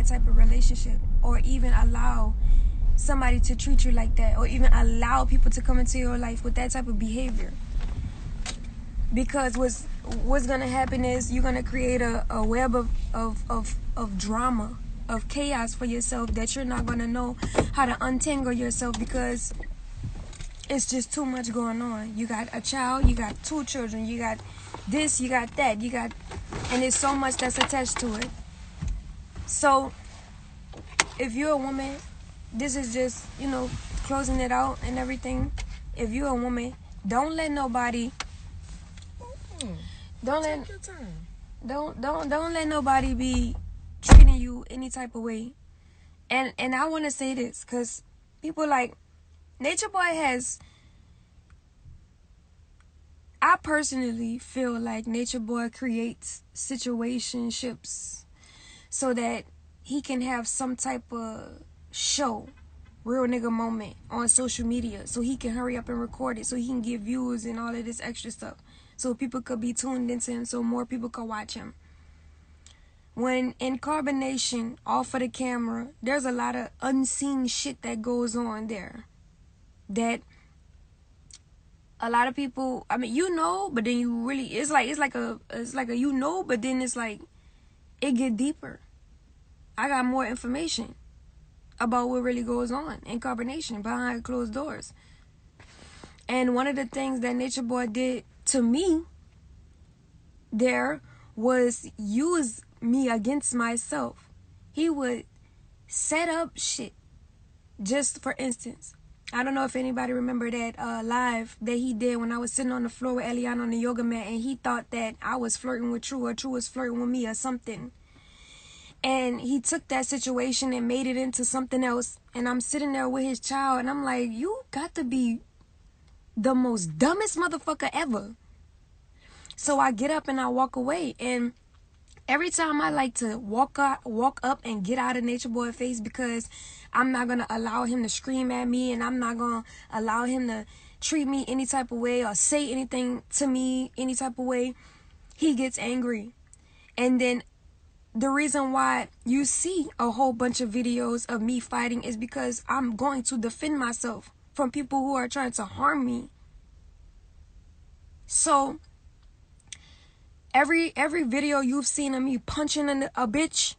that type of relationship, or even allow somebody to treat you like that, or even allow people to come into your life with that type of behavior. Because what's gonna happen is you're gonna create a web of drama, of chaos for yourself, that you're not gonna know how to untangle yourself, because it's just too much going on. You got a child, you got 2 children, you got this, you got that, and there's so much that's attached to it. So if you're a woman, this is just, closing it out and everything. If you're a woman, don't let nobody don't let nobody be treating you any type of way. And I want to say this, because people like Nature Boy I personally feel like Nature Boy creates situationships so that he can have some type of show, real nigga moment on social media, so he can hurry up and record it, so he can get views and all of this extra stuff, so people could be tuned into him, so more people could watch him. When in Carbonation, off of the camera, there's a lot of unseen shit that goes on there that a lot of people, but then you really, it's like a but then it's like it get deeper. I got more information about what really goes on in Carbonation behind closed doors. And one of the things that Nature Boy did to me there was use me against myself. He would set up shit. Just for instance, I don't know if anybody remember that live that he did when I was sitting on the floor with Eliana on the yoga mat, and he thought that I was flirting with True, or True was flirting with me or something. And he took that situation and made it into something else. And I'm sitting there with his child, and I'm like, you got to be the most dumbest motherfucker ever. So I get up and I walk away. And every time I like to walk up and get out of Nature Boy face, because I'm not going to allow him to scream at me, and I'm not going to allow him to treat me any type of way or say anything to me any type of way, he gets angry. And then the reason why you see a whole bunch of videos of me fighting is because I'm going to defend myself from people who are trying to harm me. So every video you've seen of me punching a bitch,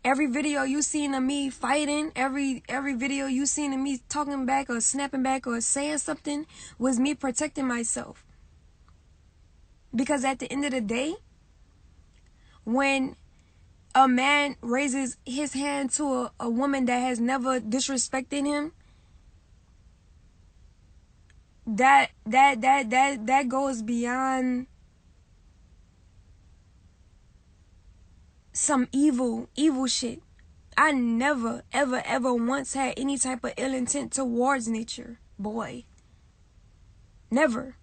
every video you've seen of me fighting, every video you've seen of me talking back or snapping back or saying something was me protecting myself. Because at the end of the day, when a man raises his hand to a woman that has never disrespected him, that goes beyond some evil shit. I never, ever once had any type of ill intent towards Nature Boy. Never.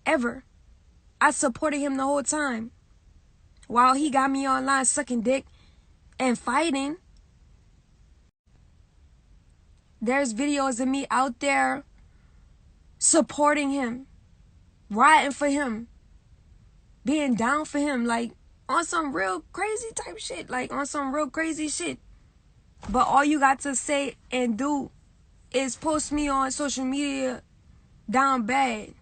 Ever. I supported him the whole time. While he got me online sucking dick and fighting, there's videos of me out there supporting him, riding for him, being down for him, like on some real crazy type shit, like on some real crazy shit. But all you got to say and do is post me on social media down bad,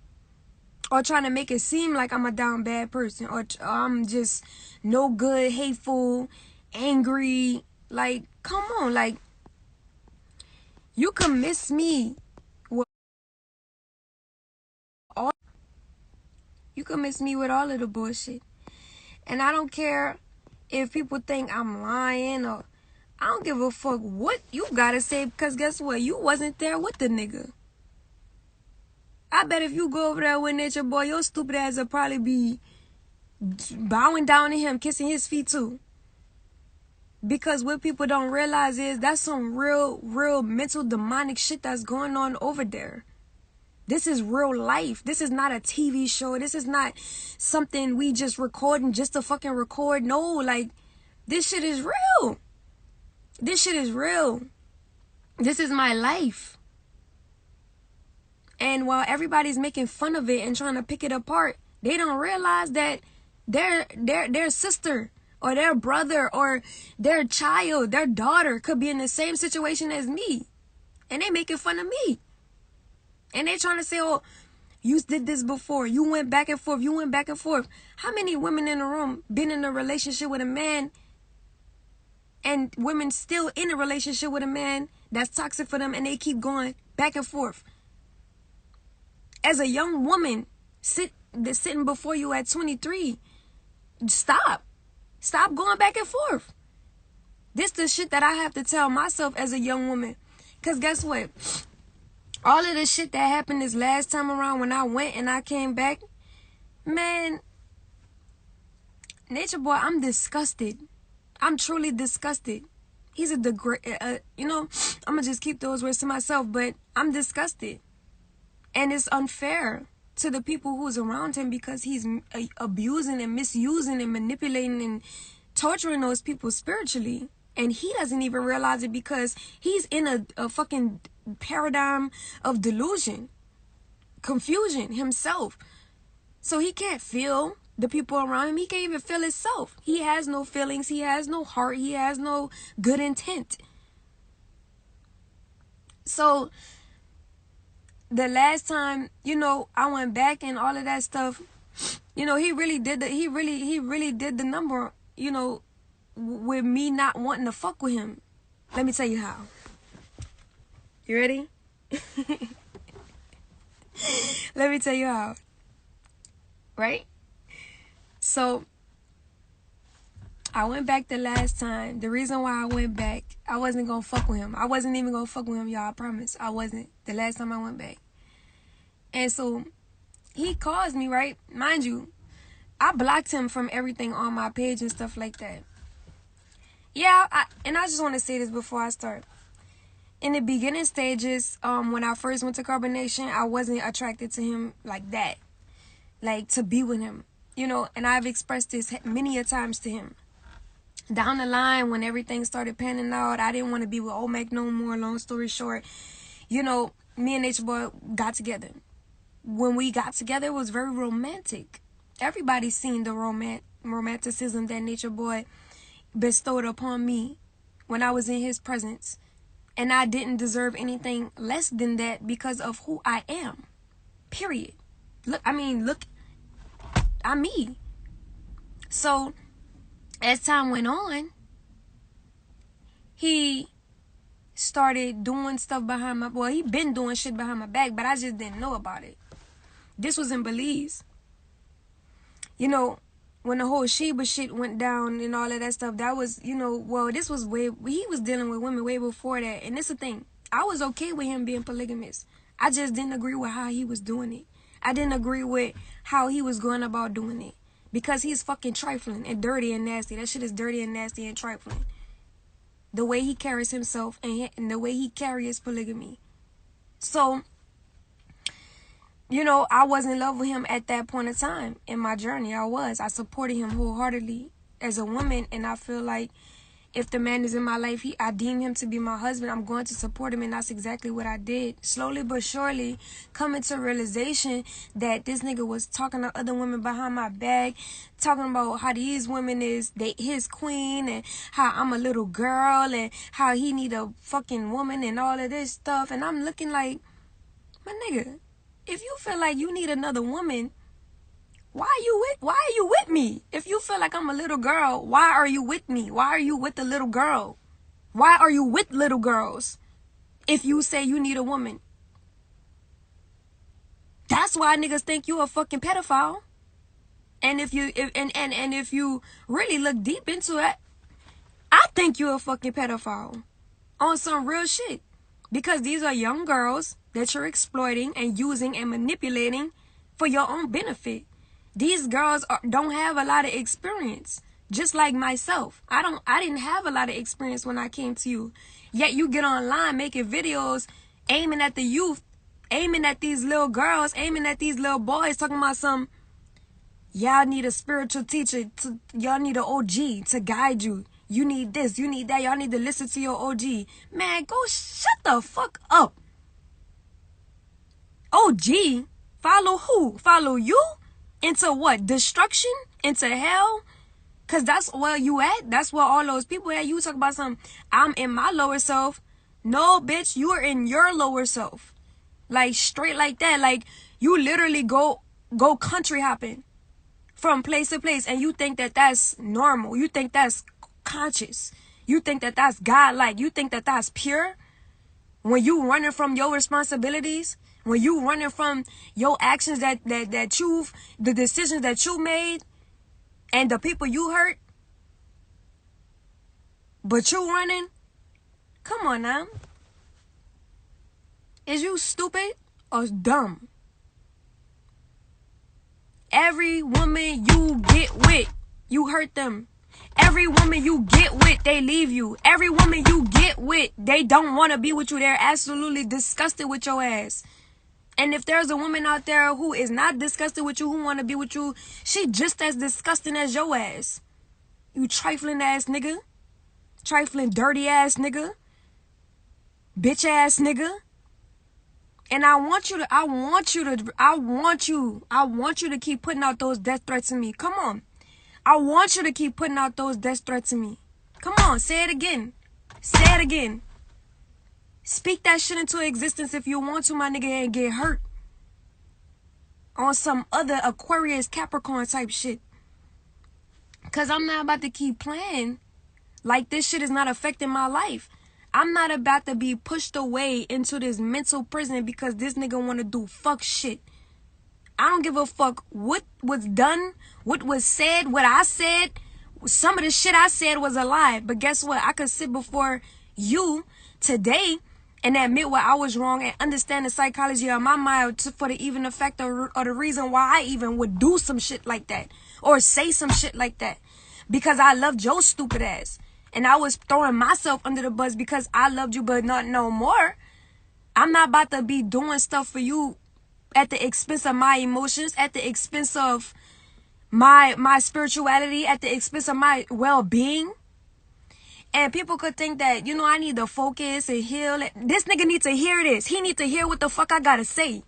or trying to make it seem like I'm a down bad person, or I'm just no good, hateful, angry. Like, come on, like, you can miss me with all, you can miss me with all of the bullshit. And I don't care if people think I'm lying, or I don't give a fuck what you gotta say, because guess what? You wasn't there with the nigga. I bet if you go over there with Nature Boy, your stupid ass will probably be bowing down to him, kissing his feet too. Because what people don't realize is that's some real mental demonic shit that's going on over there. This is real life. This is not a TV show. This is not something we just recording just to fucking record. No, like, this shit is real. This shit is real. This is my life. And while everybody's making fun of it and trying to pick it apart, they don't realize that their sister or their brother or their child, their daughter could be in the same situation as me. And they making fun of me. And they trying to say, oh, you did this before. You went back and forth. You went back and forth. How many women in the room been in a relationship with a man and women still in a relationship with a man that's toxic for them and they keep going back and forth? As a young woman sitting before you at 23, stop. Stop going back and forth. This the shit that I have to tell myself as a young woman. Because guess what? All of the shit that happened this last time around when I went and I came back, man, Nature Boy, I'm disgusted. I'm truly disgusted. He's I'm going to just keep those words to myself, but I'm disgusted. And it's unfair to the people who's around him because he's abusing and misusing and manipulating and torturing those people spiritually. And he doesn't even realize it because he's in a fucking paradigm of delusion, confusion himself. So he can't feel the people around him. He can't even feel himself. He has no feelings. He has no heart. He has no good intent. So the last time, I went back and all of that stuff, he really did the number, with me not wanting to fuck with him. Let me tell you how. You ready? Let me tell you how. Right? So, I went back the last time. The reason why I went back, I wasn't going to fuck with him. I wasn't even going to fuck with him, y'all. I promise. I wasn't. The last time I went back. And so, he calls me, right? Mind you, I blocked him from everything on my page and stuff like that. Yeah, I just want to say this before I start. In the beginning stages, when I first went to carbonation, I wasn't attracted to him like that. Like, to be with him. And I've expressed this many a times to him. Down the line, when everything started panning out, I didn't want to be with Old Mac no more. Long story short, me and Nature Boy got together. When we got together, it was very romantic. Everybody's seen the romanticism that Nature Boy bestowed upon me when I was in his presence. And I didn't deserve anything less than that because of who I am. Period. Look, I'm me. So, as time went on, he started doing stuff behind he been doing shit behind my back, but I just didn't know about it. This was in Belize. When the whole Sheba shit went down and all of that stuff, that was, this was he was dealing with women way before that. And it's the thing, I was okay with him being polygamous. I just didn't agree with how he was doing it. I didn't agree with how he was going about doing it. Because he's fucking trifling and dirty and nasty. That shit is dirty and nasty and trifling. The way he carries himself and the way he carries polygamy. So, I was in love with him at that point in time in my journey. I supported him wholeheartedly as a woman. And I feel like if the man is in my life, I deem him to be my husband, I'm going to support him. And that's exactly what I did. Slowly but surely, coming to realization that this nigga was talking to other women behind my back, talking about how these women is his queen and how I'm a little girl and how he need a fucking woman and all of this stuff. And I'm looking like, my nigga, if you feel like you need another woman, why are you with me? If you feel like I'm a little girl, why are you with me? Why are you with the little girl? Why are you with little girls if you say you need a woman? That's why niggas think you a fucking pedophile. And if you really look deep into it, I think you a fucking pedophile on some real shit. Because these are young girls that you're exploiting and using and manipulating for your own benefit. These girls don't have a lot of experience, just like myself. I didn't have a lot of experience when I came to you. Yet you get online making videos aiming at the youth, aiming at these little girls, aiming at these little boys, talking about y'all need a spiritual teacher, y'all need an OG to guide you. You need this, you need that, y'all need to listen to your OG. Man, go shut the fuck up. OG? Follow who? Follow you? Into what? Destruction? Into hell? Cause that's where you at. That's where all those people at. You talk about something, I'm in my lower self. No, bitch, you are in your lower self. Like straight like that. Like you literally go country hopping from place to place, and you think that that's normal. You think that's conscious. You think that that's godlike. You think that that's pure. When you running from your responsibilities, when you running from your actions that you've, the decisions that you made, and the people you hurt, but you running? Come on now. Is you stupid or dumb? Every woman you get with, you hurt them. Every woman you get with, they leave you. Every woman you get with, they don't want to be with you. They're absolutely disgusted with your ass. And if there's a woman out there who is not disgusted with you, who want to be with you, she just as disgusting as your ass. You trifling ass nigga. Trifling dirty ass nigga. Bitch ass nigga. And I want you to keep putting out those death threats to me. Come on. I want you to keep putting out those death threats to me. Come on, say it again. Say it again. Speak that shit into existence if you want to, my nigga, and get hurt on some other Aquarius Capricorn type shit. Cause I'm not about to keep playing like this shit is not affecting my life. I'm not about to be pushed away into this mental prison because this nigga want to do fuck shit. I don't give a fuck what was done, what was said, what I said. Some of the shit I said was a lie. But guess what? I could sit before you today and admit where I was wrong and understand the psychology of my mind for the even effect or the reason why I even would do some shit like that or say some shit like that. Because I loved your stupid ass. And I was throwing myself under the bus because I loved you, but not no more. I'm not about to be doing stuff for you at the expense of my emotions, at the expense of my spirituality, at the expense of my well-being. And people could think that, you know, I need to focus and heal. This nigga needs to hear this. He needs to hear what the fuck I gotta say.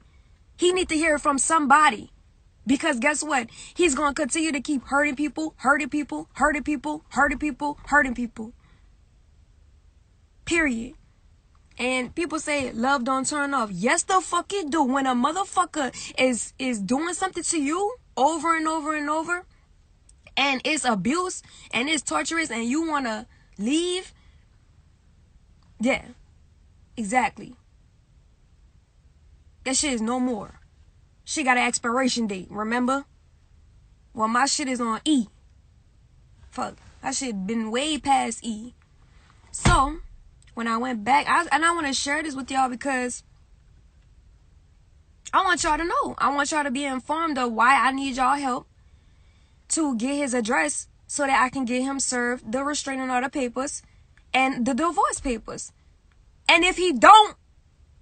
He needs to hear it from somebody. Because guess what? He's going to continue to keep hurting people, hurting people, hurting people, hurting people, hurting people. Period. And people say love don't turn off. Yes, the fuck it do. When a motherfucker is doing something to you over and over and over, and it's abuse and it's torturous and you want to leave. Yeah, exactly. That shit is no more. She got an expiration date, remember? Well, my shit is on E. Fuck, that shit been way past E. So, when I went back, I want to share this with y'all because I want y'all to know. I want y'all to be informed of why I need y'all help to get his address so that I can get him served the restraining order papers and the divorce papers. And if he don't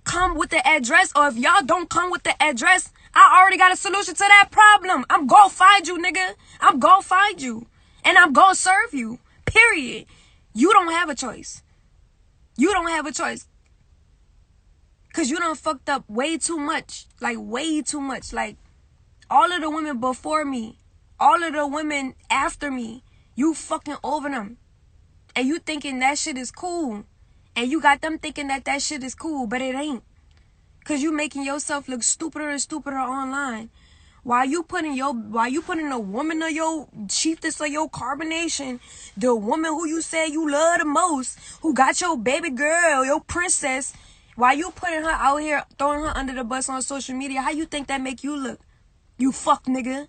come with the address, or if y'all don't come with the address, I already got a solution to that problem. I'm gonna find you, nigga. I'm gonna find you. And I'm gonna serve you. Period. You don't have a choice. You don't have a choice. Cause you done fucked up way too much. Like, way too much. Like, all of the women before me, all of the women after me, you fucking over them. And you thinking that shit is cool. And you got them thinking that that shit is cool, but it ain't. Cause you making yourself look stupider and stupider online. While you putting a woman of your chiefess of your carbonation, the woman who you say you love the most, who got your baby girl, your princess, while you putting her out here, throwing her under the bus on social media, how you think that make you look? You fuck nigga.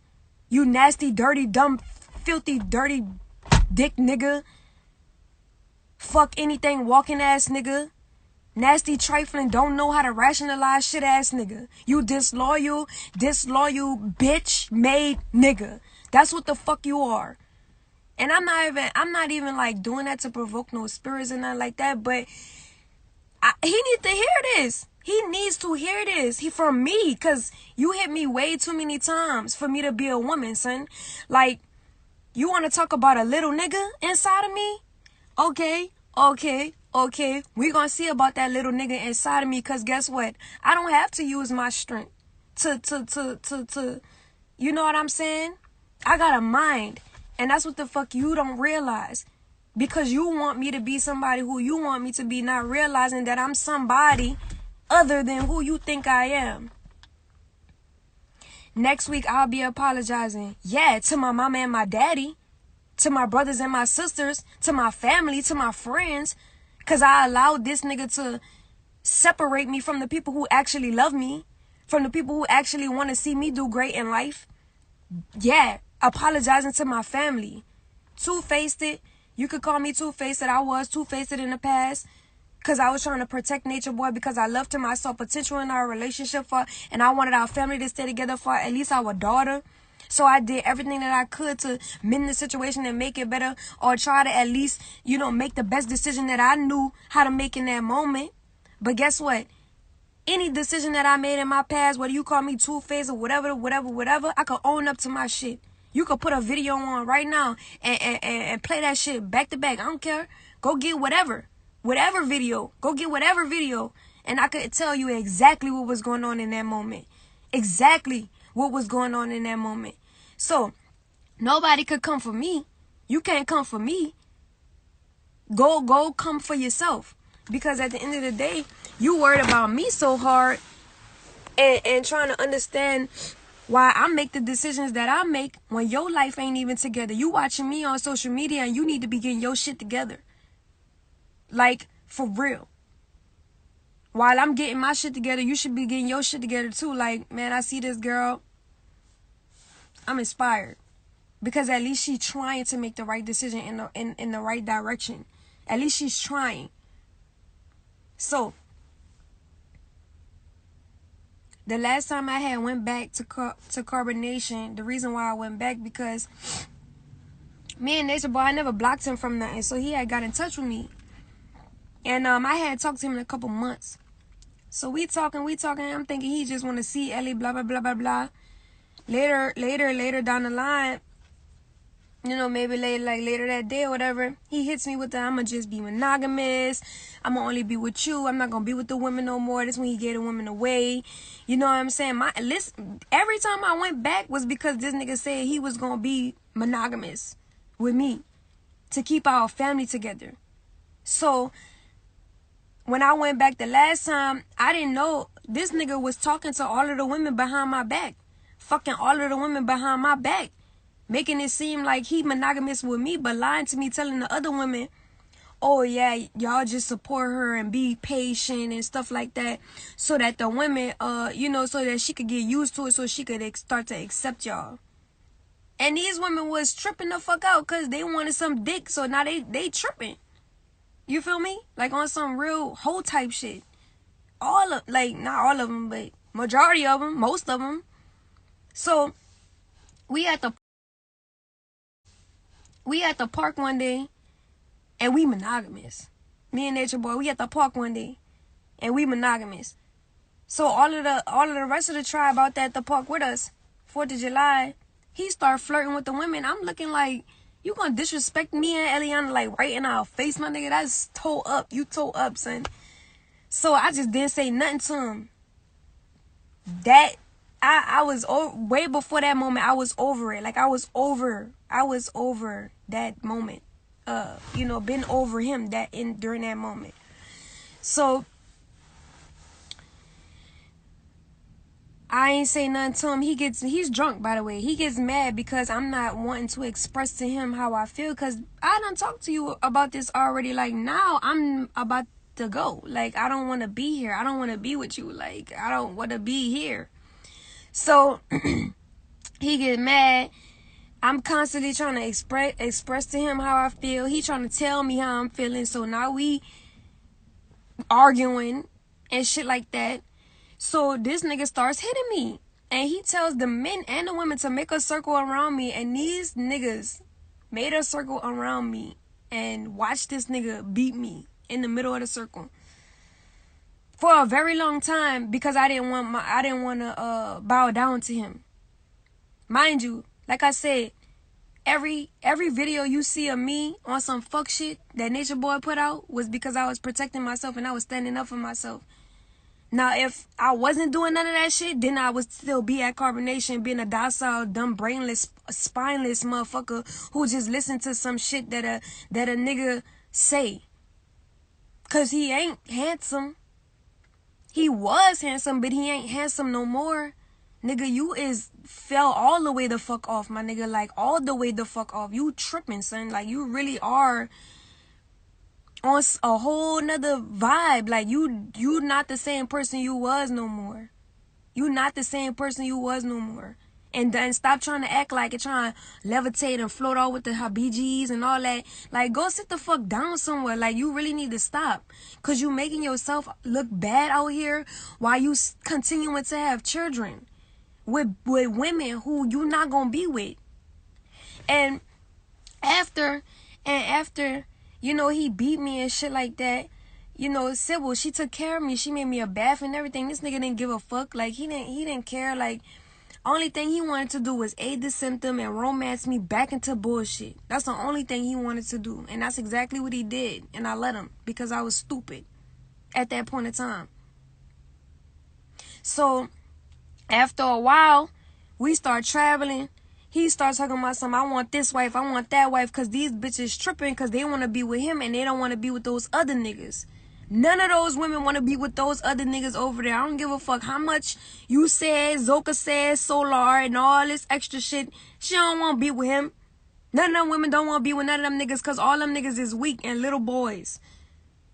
You nasty, dirty, dumb, filthy, dirty dick nigga. Fuck anything walking ass nigga. Nasty, trifling, don't know how to rationalize shit ass nigga. You disloyal, bitch made nigga. That's what the fuck you are. And I'm not even like doing that to provoke no spirits and nothing like that, but he needs to hear this. He needs to hear this. He from me, cause you hit me way too many times for me to be a woman, son. Like, you want to talk about a little nigga inside of me? Okay. We gonna see about that little nigga inside of me, cause guess what? I don't have to use my strength to you know what I'm saying? I got a mind, And that's what the fuck you don't realize. Because you want me to be somebody who you want me to be, not realizing that I'm somebody other than who you think I am. Next week, I'll be apologizing. Yeah, to my mama and my daddy, to my brothers and my sisters, to my family, to my friends. Because I allowed this nigga to separate me from the people who actually love me, from the people who actually want to see me do great in life. Yeah, apologizing to my family. Two-faced it. You could call me two-faced. I was two-faced in the past because I was trying to protect Nature Boy because I loved him. I saw potential in our relationship and I wanted our family to stay together for at least our daughter. So I did everything that I could to mend the situation and make it better, or try to at least, make the best decision that I knew how to make in that moment. But guess what? Any decision that I made in my past, whether you call me two-faced or whatever, I could own up to my shit. You could put a video on right now and play that shit back to back. I don't care. Go get whatever video. Go get whatever video. And I could tell you exactly what was going on in that moment. Exactly what was going on in that moment. So, nobody could come for me. You can't come for me. Go come for yourself. Because at the end of the day, you worried about me so hard and trying to understand why I make the decisions that I make when your life ain't even together. You watching me on social media and you need to be getting your shit together. Like, for real. While I'm getting my shit together, you should be getting your shit together too. Like, man, I see this girl. I'm inspired. Because at least she's trying to make the right decision in the right direction. At least she's trying. So, the last time I had went back to Carbonation, the reason why I went back because me and Nature Boy, I never blocked him from nothing, so he had got in touch with me. And I had talked to him in a couple months. So we talking, I'm thinking he just want to see Ellie, blah, blah, blah, blah, blah. Later down the line, maybe later that day or whatever, he hits me with the, I'ma just be monogamous. I'ma only be with you. I'm not gonna be with the women no more. That's when he gave the women away. You know what I'm saying? Every time I went back was because this nigga said he was gonna be monogamous with me to keep our family together. So when I went back the last time, I didn't know this nigga was talking to all of the women behind my back. Fucking all of the women behind my back. Making it seem like he monogamous with me, but lying to me, telling the other women, oh yeah, y'all just support her and be patient and stuff like that, so that the women, so that she could get used to it, so she could start to accept y'all. And these women was tripping the fuck out because they wanted some dick, so now they tripping. You feel me? Like on some real hoe type shit. Not all of them, but majority of them, most of them. So we at the park one day, and we monogamous. Me and Nature Boy, we at the park one day, and we monogamous. So all of the rest of the tribe out there at the park with us, 4th of July, he started flirting with the women. I'm looking like, you gonna disrespect me and Eliana like right in our face, my nigga? That's toe up. You toe up, son. So I just didn't say nothing to him. That I was way before that moment. I was over it. Like I was over that moment. Been over him during that moment. So I ain't say nothing to him. He's drunk, by the way. He gets mad because I'm not wanting to express to him how I feel, because I done talked to you about this already. Like, now I'm about to go. Like, I don't want to be here. I don't want to be with you. Like, I don't want to be here. So he get mad. I'm constantly trying to express to him how I feel. He trying to tell me how I'm feeling. So now we arguing and shit like that. So this nigga starts hitting me. And he tells the men and the women to make a circle around me. And these niggas made a circle around me and watched this nigga beat me in the middle of the circle for a very long time, because I didn't want to bow down to him. Mind you, like I said, every video you see of me on some fuck shit that Nature Boy put out was because I was protecting myself and I was standing up for myself. Now, if I wasn't doing none of that shit, then I would still be at Carbonation, being a docile, dumb, brainless, spineless motherfucker who just listen to some shit that a nigga say. Cause he ain't handsome. He was handsome, but he ain't handsome no more. Nigga, you fell all the way the fuck off, my nigga. Like, all the way the fuck off. You tripping, son. Like, you really are on a whole nother vibe. Like, you not the same person you was no more. You not the same person you was no more. And then stop trying to act like it, trying to levitate and float all with the habijis and all that. Like, go sit the fuck down somewhere. Like, you really need to stop. Because you making yourself look bad out here while you continuing to have children with women who you not going to be with. And after, you know, he beat me and shit like that, you know, Sybil, she took care of me. She made me a bath and everything. This nigga didn't give a fuck. Like, he didn't care. Like, only thing he wanted to do was aid the symptom and romance me back into bullshit. That's the only thing he wanted to do. And that's exactly what he did. And I let him because I was stupid at that point in time. So, after a while, we start traveling. He starts talking about something. I want this wife. I want that wife. Because these bitches tripping because they want to be with him and they don't want to be with those other niggas. None of those women want to be with those other niggas over there. I don't give a fuck how much you said, Zoka said, Solar, and all this extra shit. She don't want to be with him. None of them women don't want to be with none of them niggas because all them niggas is weak and little boys.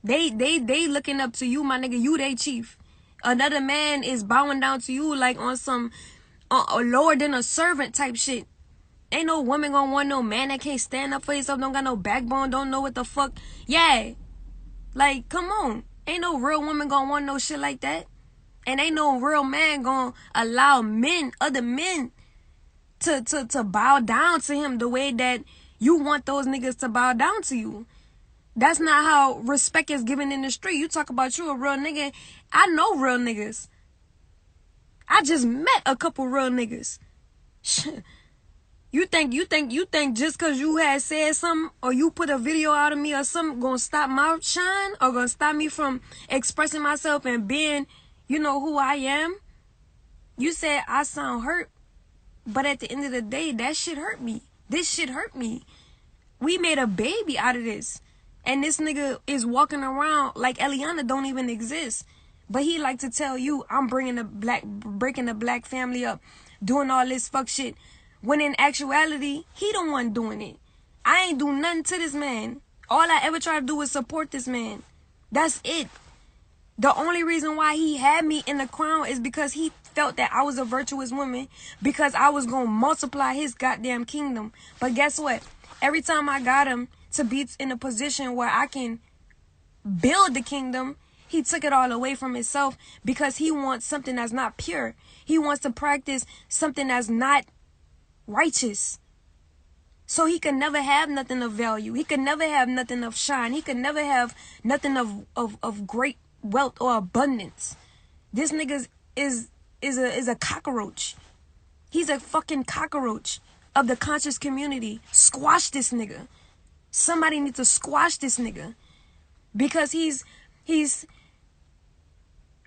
They looking up to you, my nigga. You they chief. Another man is bowing down to you like on some lower than a servant type shit. Ain't no woman gonna want no man that can't stand up for himself, don't got no backbone, don't know what the fuck. Yeah. Like, come on. Ain't no real woman gonna want no shit like that. And ain't no real man gonna allow other men, to bow down to him the way that you want those niggas to bow down to you. That's not how respect is given in the street. You talk about you a real nigga. I know real niggas. I just met a couple real niggas. You think just cause you had said something or you put a video out of me or something gonna stop my shine or gonna stop me from expressing myself and being, you know, who I am? You said I sound hurt, but at the end of the day, that shit hurt me. This shit hurt me. We made a baby out of this. And this nigga is walking around like Eliana don't even exist. But he like to tell you, I'm breaking the black family up, doing all this fuck shit. When in actuality, he the one doing it. I ain't do nothing to this man. All I ever try to do is support this man. That's it. The only reason why he had me in the crown is because he felt that I was a virtuous woman, because I was going to multiply his goddamn kingdom. But guess what? Every time I got him to be in a position where I can build the kingdom, he took it all away from himself because he wants something that's not pure. He wants to practice something that's not righteous. So he could never have nothing of value. He could never have nothing of shine. He could never have nothing of great wealth or abundance. This nigga is a cockroach. He's a fucking cockroach of the conscious community. Squash this nigga. Somebody needs to squash this nigga. Because he's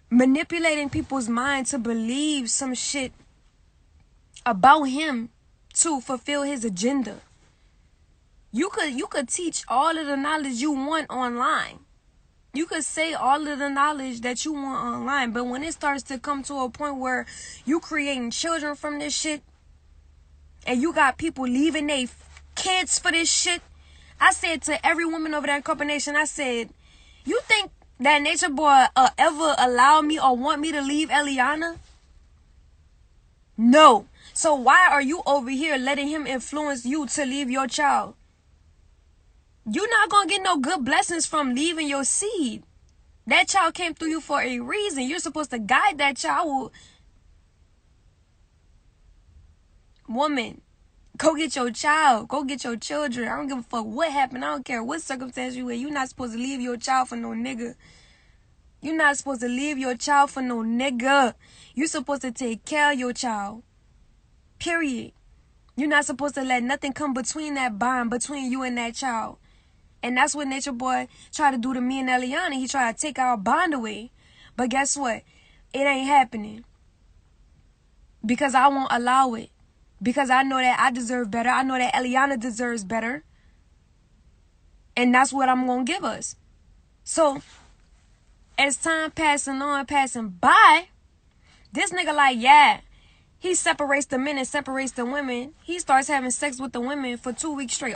manipulating people's mind to believe some shit about him to fulfill his agenda. You could teach all of the knowledge you want online. You could say all of the knowledge that you want online, but when it starts to come to a point where you creating children from this shit, and you got people leaving their kids for this shit, I said to every woman over there in Corporate Nation, I said, you think that Nature Boy ever allow me or want me to leave Eliana? No. So why are you over here letting him influence you to leave your child? You're not going to get no good blessings from leaving your seed. That child came through you for a reason. You're supposed to guide that child. Woman, go get your child. Go get your children. I don't give a fuck what happened. I don't care what circumstance you in. You're not supposed to leave your child for no nigga. You're not supposed to leave your child for no nigga. You're supposed to take care of your child. Period. You're not supposed to let nothing come between that bond, between you and that child. And that's what Nature Boy tried to do to me and Eliana. He tried to take our bond away. But guess what? It ain't happening. Because I won't allow it. Because I know that I deserve better. I know that Eliana deserves better. And that's what I'm going to give us. So, as time passing by, this nigga like, yeah, he separates the men and separates the women. He starts having sex with the women for 2 weeks straight.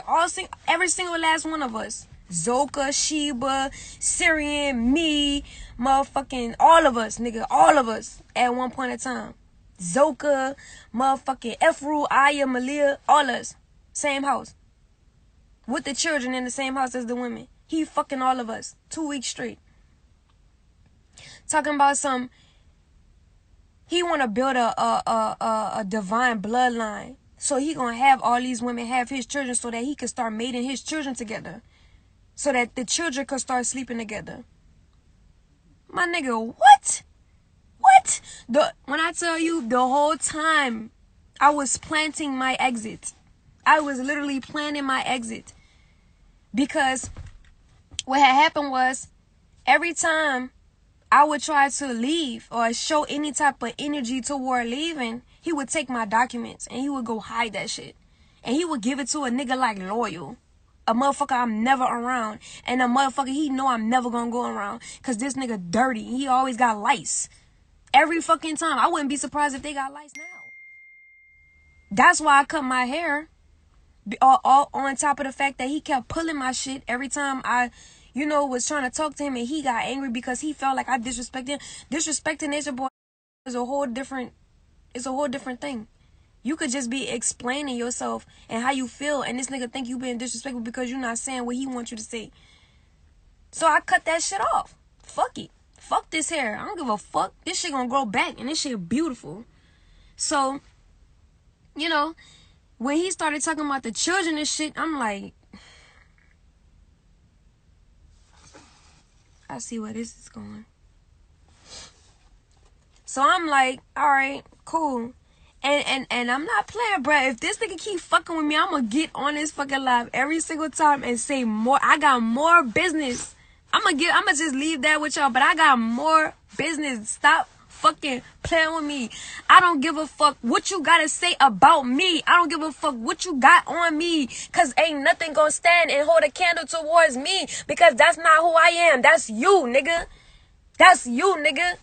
Every single last one of us. Zoka, Sheba, Syrian, me, motherfucking all of us, nigga. All of us at one point in time. Zoka, motherfucking Efru, Aya, Malia, all of us. Same house. With the children in the same house as the women. He fucking all of us. 2 weeks straight. Talking about some... He want to build a divine bloodline. So he going to have all these women have his children so that he can start mating his children together. So that the children could start sleeping together. My nigga, what? What? When I tell you the whole time I was planting my exit. I was literally planning my exit. Because what had happened was every time I would try to leave or show any type of energy toward leaving, he would take my documents and he would go hide that shit. And he would give it to a nigga like Loyal. A motherfucker I'm never around. And a motherfucker he know I'm never gonna go around. Cause this nigga dirty. He always got lice. Every fucking time. I wouldn't be surprised if they got lice now. That's why I cut my hair. All on top of the fact that he kept pulling my shit every time I... was trying to talk to him and he got angry because he felt like I disrespected him. Disrespecting Nature Boy is a whole different thing. You could just be explaining yourself and how you feel and this nigga think you being disrespectful because you're not saying what he wants you to say. So I cut that shit off. Fuck it. Fuck this hair. I don't give a fuck. This shit gonna grow back and this shit beautiful. So, when he started talking about the children and shit, I'm like... I see where this is going. So I'm like, all right, cool. And I'm not playing, bruh. If this nigga keep fucking with me, I'm gonna get on this fucking live every single time and say more. I got more business. I'm gonna just leave that with y'all, but I got more business. Stop fucking playing with me. I don't give a fuck what you gotta say about me. I don't give a fuck what you got on me. Cause ain't nothing gonna stand and hold a candle towards me. Because that's not who I am. That's you, nigga. That's you, nigga.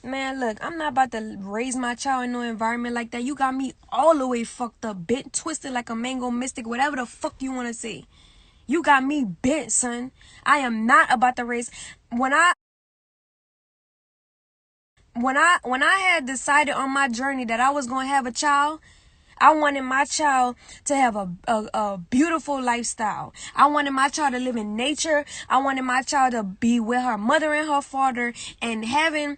Man, look, I'm not about to raise my child in no environment like that. You got me all the way fucked up, bent, twisted like a mango mystic, whatever the fuck you want to say. You got me bent, son. I am not about to raise. When I had decided on my journey that I was going to have a child, I wanted my child to have a beautiful lifestyle. I wanted my child to live in nature. I wanted my child to be with her mother and her father and having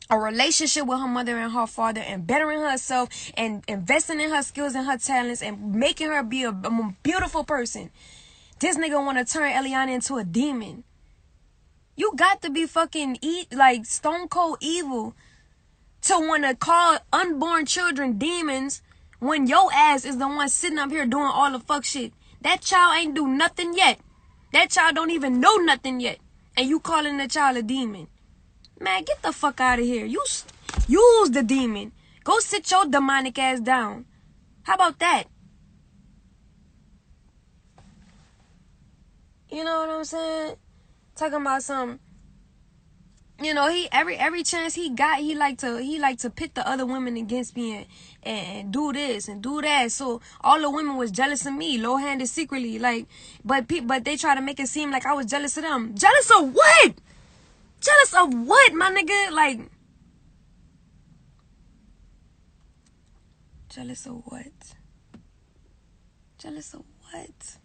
a relationship with her mother and her father and bettering herself and investing in her skills and her talents and making her be a beautiful person. This nigga want to turn Eliana into a demon. You got to be fucking like stone cold evil to want to call unborn children demons when your ass is the one sitting up here doing all the fuck shit. That child ain't do nothing yet. That child don't even know nothing yet. And you calling the child a demon. Man, get the fuck out of here. Use the demon. Go sit your demonic ass down. How about that? You know what I'm saying? Talking about some, he every chance he got, he like to pit the other women against me and do this and do that. So all the women was jealous of me, low-handed secretly, like, but they try to make it seem like I was jealous of them. Jealous of what? Jealous of what, my nigga? Like, jealous of what? Jealous of what?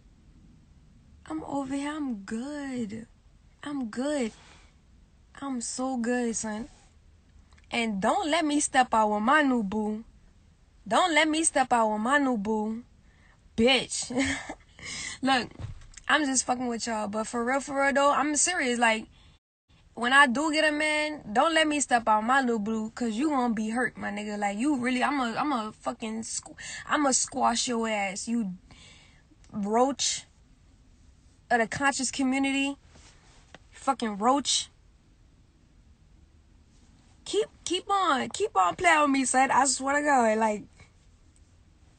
I'm over here. I'm good. I'm good. I'm so good, son. And don't let me step out with my new boo. Don't let me step out with my new boo. Bitch. Look, I'm just fucking with y'all. But for real, though, I'm serious. Like, when I do get a man, don't let me step out my little boo, cause you gonna be hurt, my nigga. Like, you really, I'ma squash your ass, you roach. of the conscious community, fucking roach. Keep on playing with me, son. I swear to God, like,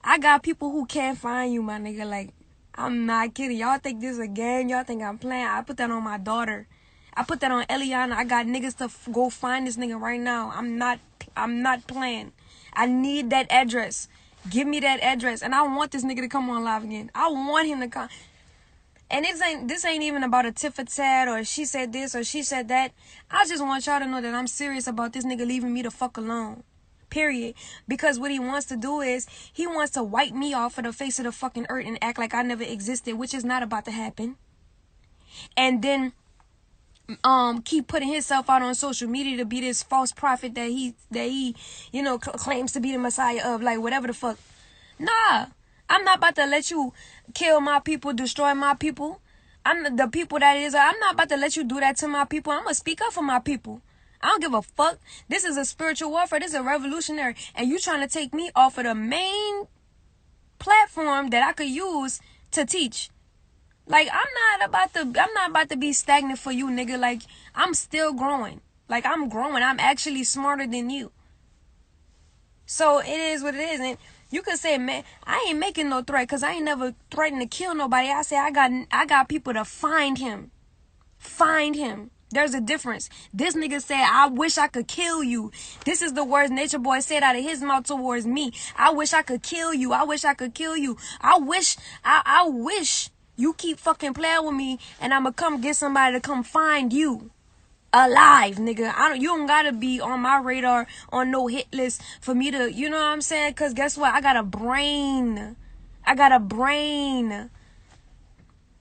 I got people who can't find you, my nigga. Like, I'm not kidding. Y'all think this is a game? Y'all think I'm playing? I put that on my daughter. I put that on Eliana. I got niggas to go find this nigga right now. I'm not playing. I need that address. Give me that address. And I want this nigga to come on live again. I want him to come. And this ain't even about a tit for tat or she said this or she said that. I just want y'all to know that I'm serious about this nigga leaving me the fuck alone. Period. Because what he wants to do is he wants to wipe me off of the face of the fucking earth and act like I never existed, which is not about to happen. And then keep putting himself out on social media to be this false prophet that he claims to be the Messiah of, like, whatever the fuck. Nah. I'm not about to let you kill my people, destroy my people. I'm the people that is. I'm not about to let you do that to my people. I'm going to speak up for my people. I don't give a fuck. This is a spiritual warfare. This is a revolutionary. And you trying to take me off of the main platform that I could use to teach. Like, I'm not about to be stagnant for you, nigga. Like, I'm still growing. Like, I'm growing. I'm actually smarter than you. So it is what it is. And you could say, man, I ain't making no threat because I ain't never threatened to kill nobody. I say I got people to find him. Find him. There's a difference. This nigga said, I wish I could kill you. This is the words Nature Boy said out of his mouth towards me. I wish I could kill you. I wish I could kill you. I wish you keep fucking playing with me and I'ma come get somebody to come find you. Alive, nigga. You don't gotta be on my radar on no hit list for me to, you know what I'm saying? Cause guess what? I got a brain.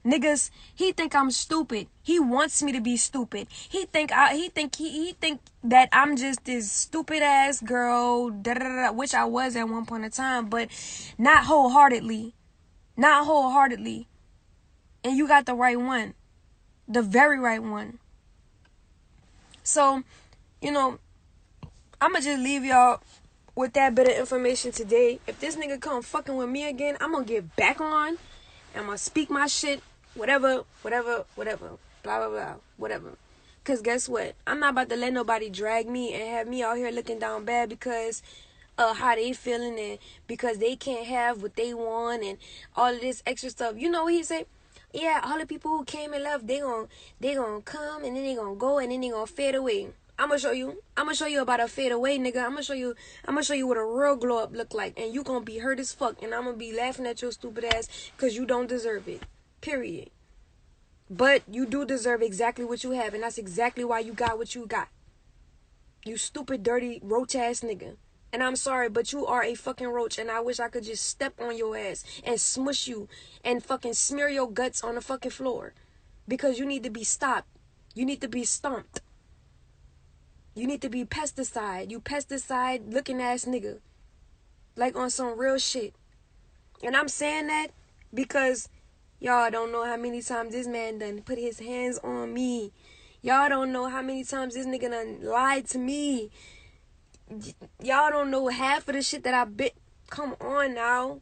Niggas, he think I'm stupid. He wants me to be stupid. He think that I'm just this stupid ass girl, which I was at one point in time, but not wholeheartedly. Not wholeheartedly. And you got the right one. The very right one. So, I'ma just leave y'all with that bit of information today. If this nigga come fucking with me again, I'm gonna get back on. I'm gonna speak my shit. Whatever. Blah, blah, blah. Whatever. Because guess what? I'm not about to let nobody drag me and have me out here looking down bad because how they feeling and because they can't have what they want and all of this extra stuff. You know what he said? Yeah, all the people who came and left, they gonna come and then they gonna go and then they gonna fade away. I'm gonna show you about a fade away, nigga. I'm gonna show you what a real glow up look like, and you gonna be hurt as fuck, and I'm gonna be laughing at your stupid ass because you don't deserve it. Period. But you do deserve exactly what you have, and that's exactly why you got what you got. You stupid, dirty, roach ass nigga. And I'm sorry, but you are a fucking roach, and I wish I could just step on your ass and smush you and fucking smear your guts on the fucking floor. Because you need to be stopped. You need to be stomped. You need to be pesticide. You pesticide looking ass nigga. Like on some real shit. And I'm saying that because y'all don't know how many times this man done put his hands on me. Y'all don't know how many times this nigga done lied to me. Y'all don't know half of the shit that I bit. Come on now.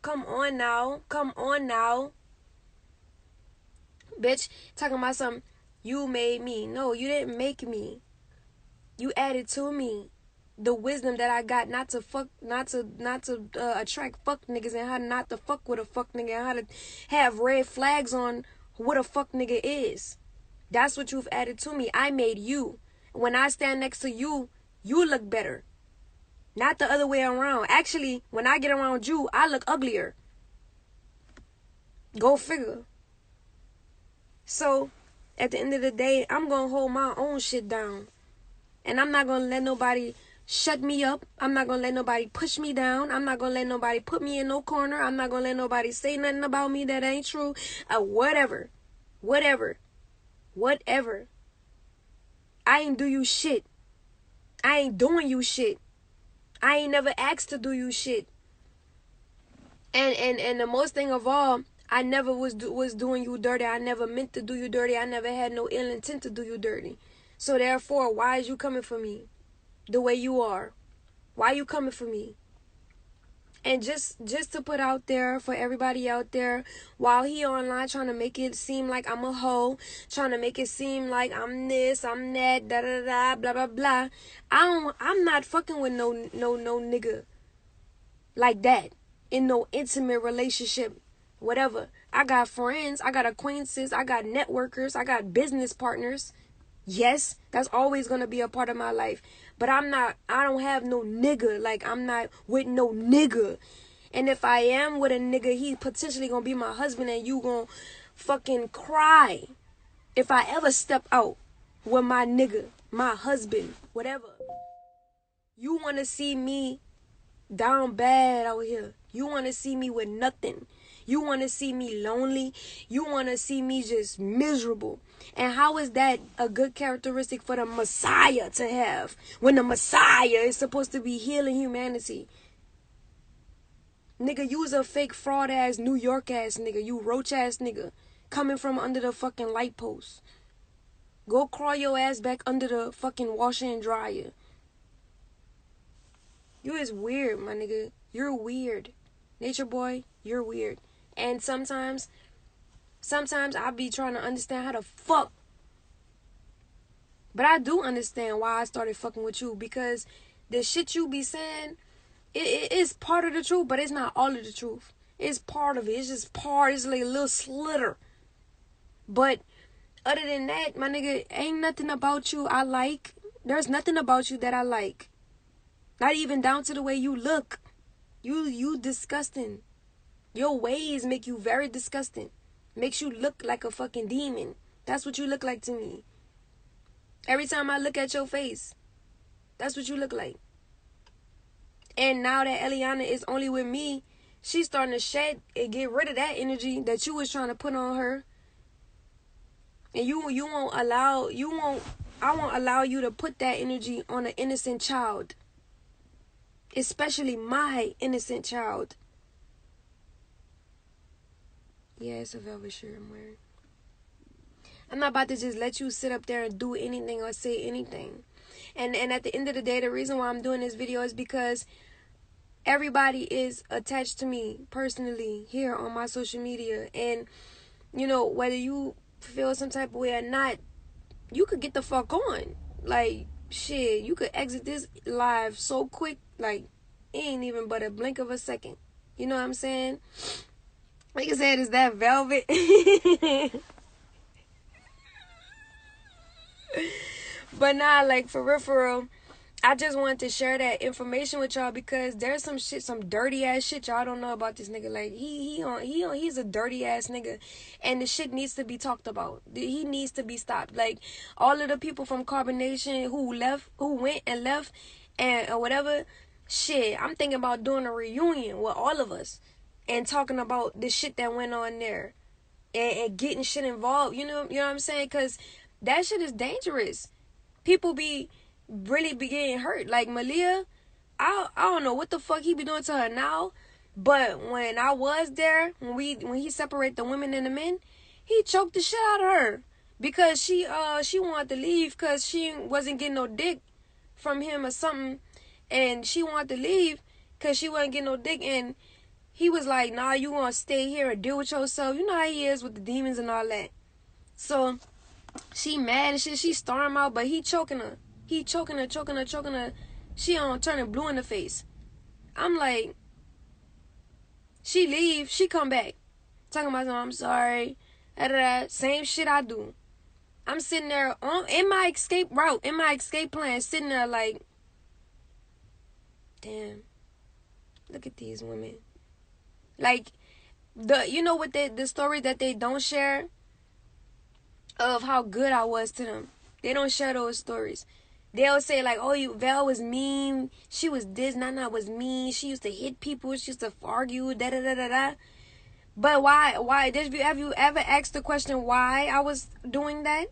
Bitch, talking about something. You made me. No, you didn't make me. You added to me the wisdom that I got not to attract fuck niggas and how not to fuck with a fuck nigga and how to have red flags on what a fuck nigga is. That's what you've added to me. I made you. When I stand next to you, you look better. Not the other way around. Actually, when I get around you, I look uglier. Go figure. So, at the end of the day, I'm going to hold my own shit down. And I'm not going to let nobody shut me up. I'm not going to let nobody push me down. I'm not going to let nobody put me in no corner. I'm not going to let nobody say nothing about me that ain't true. Whatever. I ain't do you shit. I ain't doing you shit. I ain't never asked to do you shit. And the most thing of all, I never was doing you dirty. I never meant to do you dirty. I never had no ill intent to do you dirty. So therefore, why is you coming for me the way you are? Why you coming for me? And just to put out there for everybody out there, while he online trying to make it seem like I'm a hoe, trying to make it seem like I'm this, I'm that, da da da, blah blah blah. I'm not fucking with no nigga like that in no intimate relationship, whatever. I got friends, I got acquaintances, I got networkers, I got business partners. Yes, that's always gonna be a part of my life. But I don't have no nigga. Like, I'm not with no nigga. And if I am with a nigga, he potentially gonna be my husband, and you gonna fucking cry if I ever step out with my nigga, my husband, whatever. You wanna see me down bad out here. You wanna see me with nothing. You want to see me lonely. You want to see me just miserable. And how is that a good characteristic for the Messiah to have when the Messiah is supposed to be healing humanity? Nigga, you's a fake fraud ass New York ass nigga. You roach ass nigga coming from under the fucking light post. Go crawl your ass back under the fucking washer and dryer. You is weird, my nigga. You're weird. Nature boy, you're weird. And sometimes I be trying to understand how the fuck. But I do understand why I started fucking with you, because the shit you be saying, it is part of the truth, but it's not all of the truth. It's part of it. It's just part. It's like a little slitter. But other than that, my nigga, ain't nothing about you I like. There's nothing about you that I like. Not even down to the way you look. You disgusting. Your ways make you very disgusting. Makes you look like a fucking demon. That's what you look like to me. Every time I look at your face, that's what you look like. And now that Eliana is only with me, she's starting to shed and get rid of that energy that you was trying to put on her. And I won't allow you to put that energy on an innocent child. Especially my innocent child. Yeah, it's a velvet shirt I'm wearing. I'm not about to just let you sit up there and do anything or say anything. And at the end of the day, the reason why I'm doing this video is because everybody is attached to me personally here on my social media. And, you know, whether you feel some type of way or not, you could get the fuck on. Like, shit, you could exit this live so quick, like, it ain't even but a blink of a second. You know what I'm saying? Like I said, is that velvet? But nah, like, for real, I just wanted to share that information with y'all, because there's some shit, some dirty ass shit y'all don't know about this nigga. Like, he's a dirty ass nigga, and the shit needs to be talked about. He needs to be stopped. Like, all of the people from Carbonation who went and left, and or whatever, shit, I'm thinking about doing a reunion with all of us and talking about the shit that went on there, and getting shit involved. You know what I'm saying? Because that shit is dangerous. People really be getting hurt. Like Malia, I don't know what the fuck he be doing to her now, but when I was there, when he separated the women and the men, he choked the shit out of her because she wanted to leave because she wasn't getting no dick from him or something, and she wanted to leave because she wasn't getting no dick, and he was like, nah, you gonna stay here and deal with yourself. You know how he is with the demons and all that. So she mad and shit. She storm out, but he choking her. He choking her. She on turning blue in the face. I'm like, she leave, she come back. Talking about, I'm sorry. Same shit I do. I'm sitting there in my escape route, in my escape plan, sitting there like, damn, look at these women. Like, you know what the story that they don't share of how good I was to them. They don't share those stories. They'll say like, oh, Val was mean. She was this. Nana was mean. She used to hit people. She used to argue. Da da da da da. But why? Have you ever asked the question why I was doing that?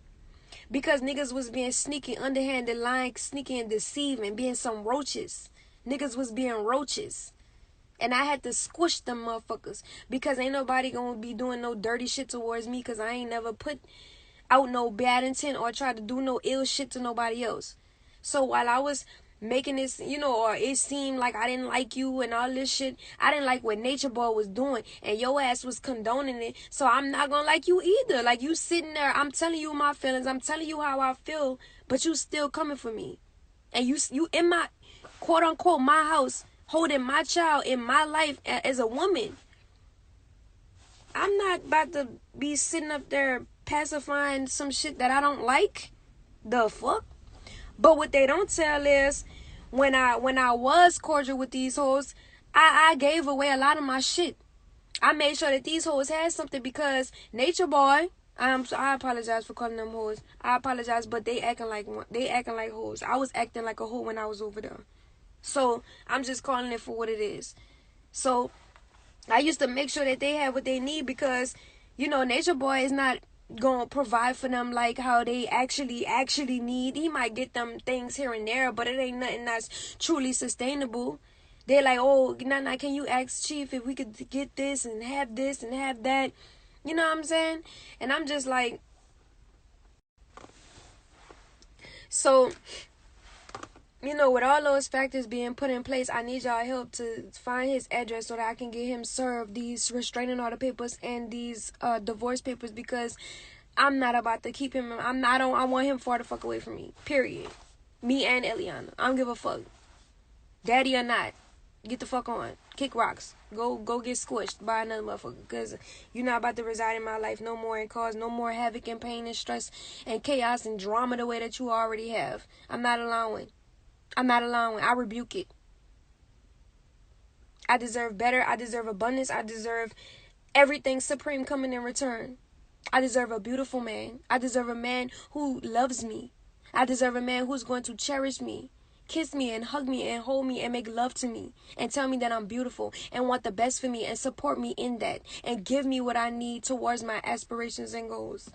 Because niggas was being sneaky, underhanded, lying, sneaky, and deceiving, being some roaches. Niggas was being roaches. And I had to squish them motherfuckers. Because ain't nobody gonna be doing no dirty shit towards me. Because I ain't never put out no bad intent or tried to do no ill shit to nobody else. So while I was making this, or it seemed like I didn't like you and all this shit. I didn't like what Nature Boy was doing, and your ass was condoning it. So I'm not gonna like you either. Like, you sitting there, I'm telling you my feelings, I'm telling you how I feel, but you still coming for me. And you in my, quote unquote, my house, holding my child in my life as a woman. I'm not about to be sitting up there pacifying some shit that I don't like. The fuck? But what they don't tell is, when I was cordial with these hoes, I gave away a lot of my shit. I made sure that these hoes had something, because Nature Boy, I apologize for calling them hoes. I apologize, but they acting like hoes. I was acting like a hoe when I was over there. So I'm just calling it for what it is. So I used to make sure that they had what they need, because, Nature Boy is not gonna provide for them like how they actually need. He might get them things here and there, but it ain't nothing that's truly sustainable. They're like, oh, Nana, can you ask Chief if we could get this and have that? You know what I'm saying? And I'm just like, so, with all those factors being put in place, I need y'all help to find his address so that I can get him served these restraining order papers and these divorce papers, because I'm not about to keep him. I want him far the fuck away from me. Period. Me and Eliana. I don't give a fuck. Daddy or not. Get the fuck on. Kick rocks. Go get squished by another motherfucker, because you're not about to reside in my life no more and cause no more havoc and pain and stress and chaos and drama the way that you already have. I'm not allowing. I rebuke it. I deserve better. I deserve abundance. I deserve everything supreme coming in return. I deserve a beautiful man. I deserve a man who loves me. I deserve a man who's going to cherish me, kiss me and hug me and hold me and make love to me and tell me that I'm beautiful and want the best for me and support me in that and give me what I need towards my aspirations and goals.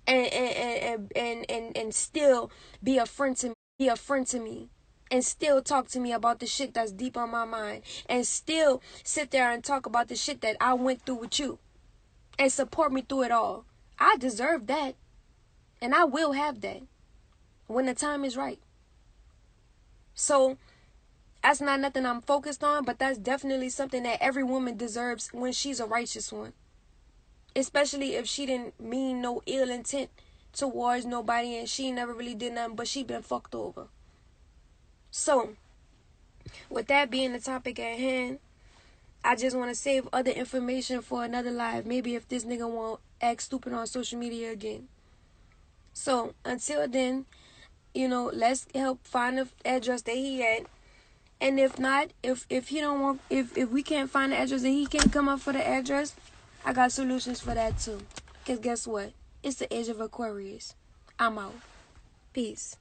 And still be a friend to me. And still talk to me about the shit that's deep on my mind. And still sit there and talk about the shit that I went through with you. And support me through it all. I deserve that. And I will have that when the time is right. So that's not nothing I'm focused on, but that's definitely something that every woman deserves when she's a righteous one. Especially if she didn't mean no ill intent towards nobody and she never really did nothing, but she been fucked over. So, with that being the topic at hand, I just want to save other information for another live. Maybe if this nigga won't act stupid on social media again. So, until then, let's help find the address that he at. And if not, if he don't want, if we can't find the address and he can't come up for the address, I got solutions for that too. Because guess what? It's the age of Aquarius. I'm out. Peace.